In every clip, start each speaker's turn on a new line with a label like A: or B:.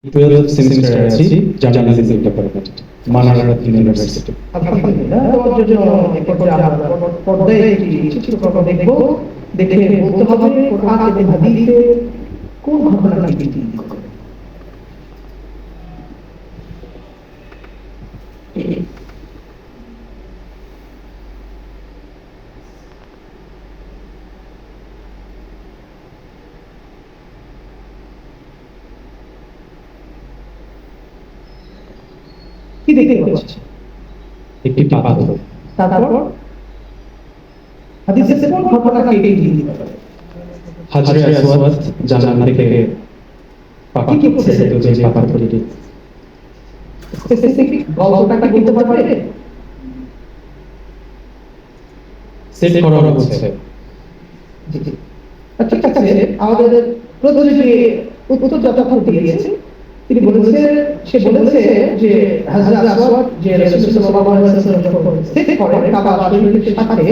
A: 12th সেমিস্টারে আছি journalism ডিপার্টমেন্টে মানারাত ইউনিভার্সিটি।
B: আলহামদুলিল্লাহ, তোমার জন্য এই পর্যায়ে আমরা পর্দায় একটি চিত্রকল্প দেখব। দেখে বলতে হবে কোরআন এবং হাদিসে কোন ঘটনাটি ভিত্তি করে। কি দেখতে পাচ্ছি?
A: একটি পাথর।
B: তারপর হাদিসে কোন ঘটনাকে ভিত্তি করে?
A: হাজরে আসওয়াদ জান্নাত থেকে পাপা করছে যে পাথরটি
B: স্পেসিফিক গল্পটা কি বলতে পারবে?
A: সেট করা হচ্ছে।
B: ঠিক আছে, আমাদের প্রতিযোগী উত্তর যথার্থ দিয়েছে। তিনি বলেছে, সে বলেছে যে হযরত আসওয়াদ যে রাসূল সাল্লাল্লাহু আলাইহি ওয়াসাল্লাম যখন সেট করেন কাবা শরীফের সাথে,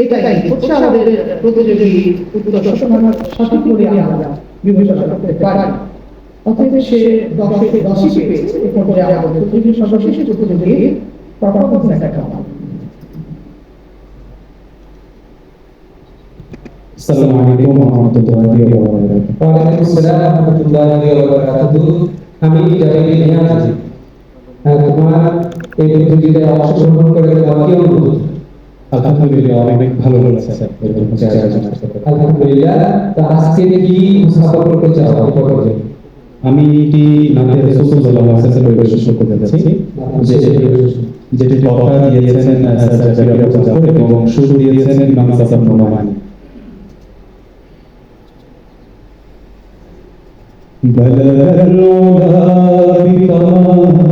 B: এটাই হচ্ছে আমাদের প্রতিযোগী উত্তর সঠিক করে আমরা বিবেচনা করতে পারি। অতএব সে 10 পেয়েছে। এরপরে আমাদের প্রতিযোগী সর্বশেষ প্রতিযোগী পারফরম্যান্স দেখা হবে।
A: আসসালামু আলাইকুম ওয়া রাহমাতুল্লাহি ওয়া বারাকাতুহু।
C: ওয়া আলাইকুম আসসালাম ওয়া রাহমাতুল্লাহি ওয়া বারাকাতুহু। আমি জাহিদ নিয়াজ। তোমার এই প্রতিযোগিতায় অংশগ্রহণ করে তোমার কি অনুভূতি?
A: আলহামদুলিল্লাহ, অনেক ভালো লাগছে এরকম আয়োজন করতে।
C: আলহামদুলিল্লাহ। তো আজকে কি মুসাফা করতে চাও এই পর্যায়ে?
A: আমি এটি নাতে রাসূল সাল্লাল্লাহু আলাইহি ওয়াসাল্লাম পরিবেশন করতে যাচ্ছি, যেটি কথা দিয়েছেন স্যার জাকির আবু জাফর এবং সুর দিয়েছেন ইমাম হাসান নোমানী। بلغ الهدى بكماله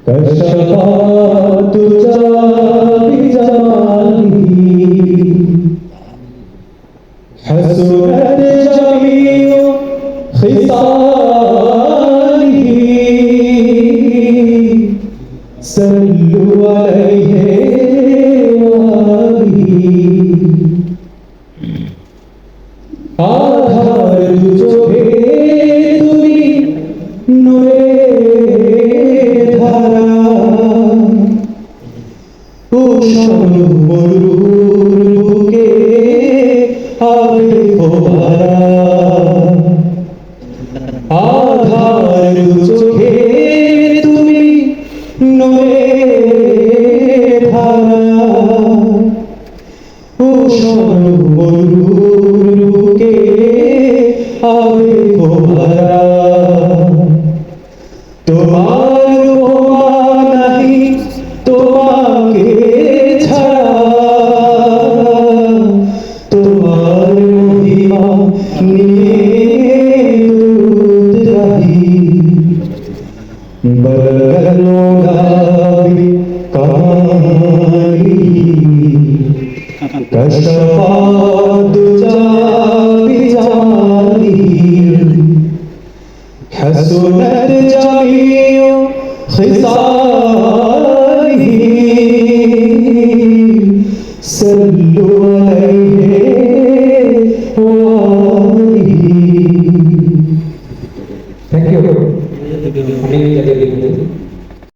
A: كشف الدجى بجماله حسنت جميع خصاله صلوا عليه وآله আধার চোখে তুমি নূরের ধারা, উষর মরুর বুকে আবেগ ভরা। আধার চোখে তুমি নূরের ধারা, উষর মরুর বুকে আবেগ ভরা। তোমার উপমা নাহি তোমাকে ছাড়া, তোমার মহিমা নিয়ে দুরূদ গাহি। বলগল গাবি কামালি كشف الدجى بجماله حسنت جميع خصاله صلوا